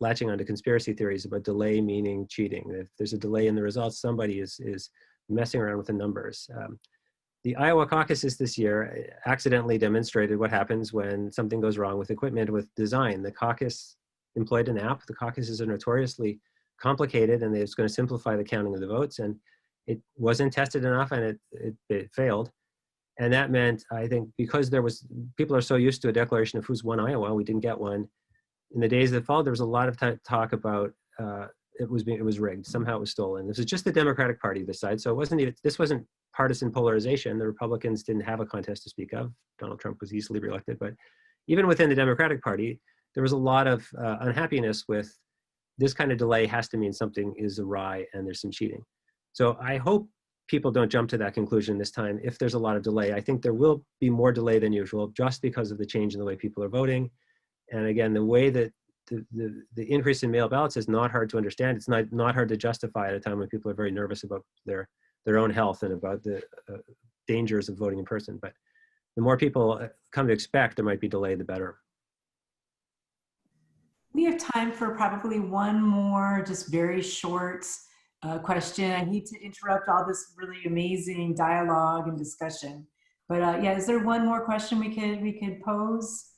latching onto conspiracy theories about delay meaning cheating. If there's a delay in the results, somebody is messing around with the numbers. The Iowa caucuses this year accidentally demonstrated what happens when something goes wrong with equipment, with design. The caucus employed an app. The caucuses are notoriously complicated, and it's going to simplify the counting of the votes, and it wasn't tested enough, and it failed. And that meant, I think, because people are so used to a declaration of who's won Iowa, we didn't get one. In the days that followed, there was a lot of talk about it was rigged. Somehow it was stolen. This was just the Democratic Party this side, so this wasn't partisan polarization. The Republicans didn't have a contest to speak of. Donald Trump was easily reelected, but even within the Democratic Party, there was a lot of unhappiness with this kind of delay has to mean something is awry and there's some cheating. So I hope people don't jump to that conclusion this time. If there's a lot of delay, I think there will be more delay than usual just because of the change in the way people are voting. And again, the way that the increase in mail ballots is not hard to understand. It's not hard to justify at a time when people are very nervous about their own health and about the dangers of voting in person. But the more people come to expect there might be delay, the better. We have time for probably one more, just very short question. I need to interrupt all this really amazing dialogue and discussion. But yeah, is there one more question we could pose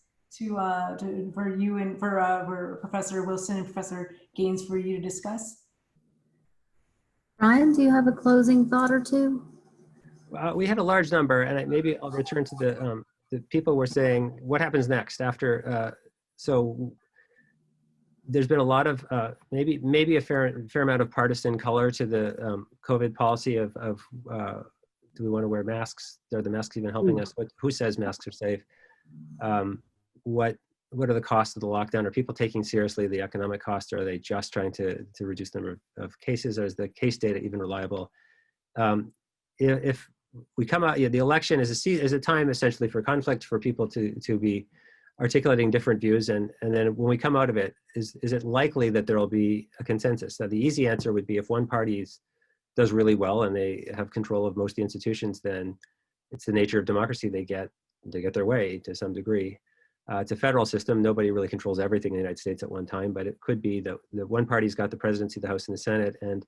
for you and for Professor Wilson and Professor Gaines for you to discuss? Brian, do you have a closing thought or two? We had a large number, and maybe I'll return to the people were saying, what happens next after? So there's been a lot of maybe a fair amount of partisan color to the COVID policy of do we want to wear masks? Are the masks even helping us? Who says masks are safe? What are the costs of the lockdown? Are people taking seriously the economic costs? Or are they just trying to reduce the number of cases? Or is the case data even reliable? If we come out, the election is a time essentially for conflict, for people to be articulating different views, and then when we come out of it, is it likely that there will be a consensus? Now, the easy answer would be if one party does really well and they have control of most of the institutions, then it's the nature of democracy. They get their way to some degree. It's a federal system. Nobody really controls everything in the United States at one time, but it could be that one party's got the presidency, the House, and the Senate, and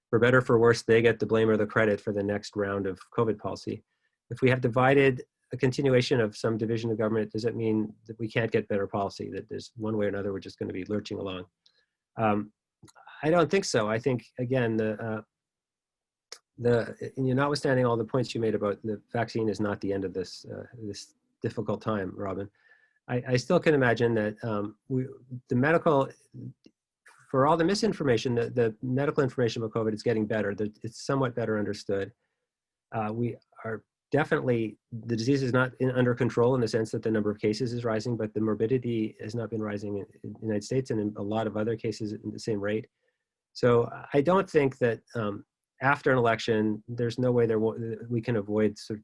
for better or for worse, they get the blame or the credit for the next round of COVID policy. If we have a continuation of some division of government, does it mean that we can't get better policy, that there's one way or another we're just going to be lurching along? I don't think so. I think, again, notwithstanding all the points you made about the vaccine is not the end of this difficult time, Robin, I still can imagine that for all the misinformation, the medical information about COVID is getting better. It's somewhat better understood. We are definitely, the disease is not under control in the sense that the number of cases is rising, but the morbidity has not been rising in the United States and in a lot of other cases at the same rate. So I don't think that after an election, there's no way we can avoid sort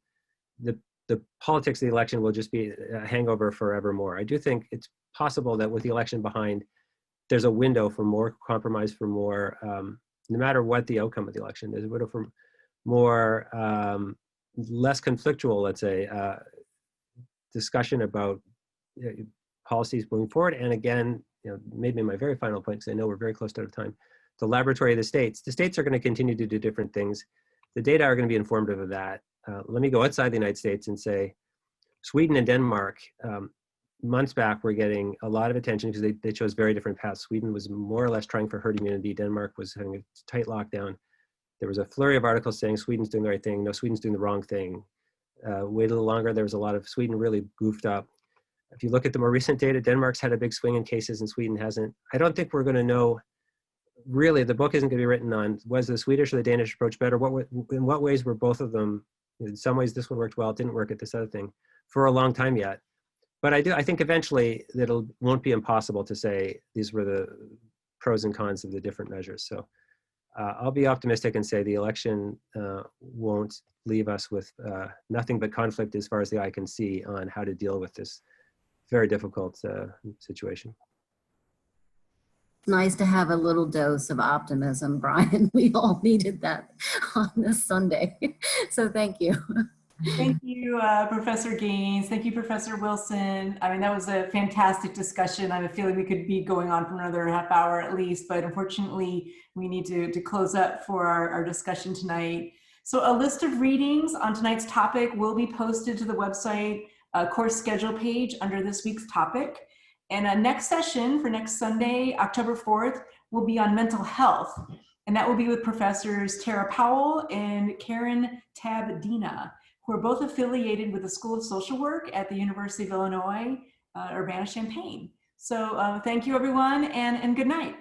of the politics of the election will just be a hangover forevermore. I do think it's possible that with the election behind, there's a window for more compromise, for more, no matter what the outcome of the election, there's a window for more, less conflictual, let's say, discussion about policies moving forward. And again, maybe my very final point, because I know we're very close to out of time, the laboratory of the states are going to continue to do different things. The data are going to be informative of that. Let me go outside the United States and say, Sweden and Denmark, months back, were getting a lot of attention because they chose very different paths. Sweden was more or less trying for herd immunity. Denmark was having a tight lockdown. There was a flurry of articles saying Sweden's doing the right thing. No, Sweden's doing the wrong thing. Wait a little longer. There was a lot of Sweden really goofed up. If you look at the more recent data, Denmark's had a big swing in cases and Sweden hasn't. I don't think we're going to know. Really, the book isn't going to be written on was the Swedish or the Danish approach better. In what ways were both of them? In some ways, this one worked well. It didn't work at this other thing for a long time yet. But I think eventually it won't be impossible to say these were the pros and cons of the different measures. So I'll be optimistic and say the election won't leave us with nothing but conflict as far as the eye can see on how to deal with this very difficult situation. Nice to have a little dose of optimism, Brian. We all needed that on this Sunday. So thank you. Thank you, Professor Gaines. Thank you, Professor Wilson. I mean, that was a fantastic discussion. I have a feeling we could be going on for another half hour at least, but unfortunately, we need to close up for our discussion tonight. So a list of readings on tonight's topic will be posted to the website course schedule page under this week's topic. And a next session for next Sunday, October 4th, will be on mental health. And that will be with Professors Tara Powell and Karen Tabdina, who are both affiliated with the School of Social Work at the University of Illinois, Urbana-Champaign. So thank you, everyone, and good night.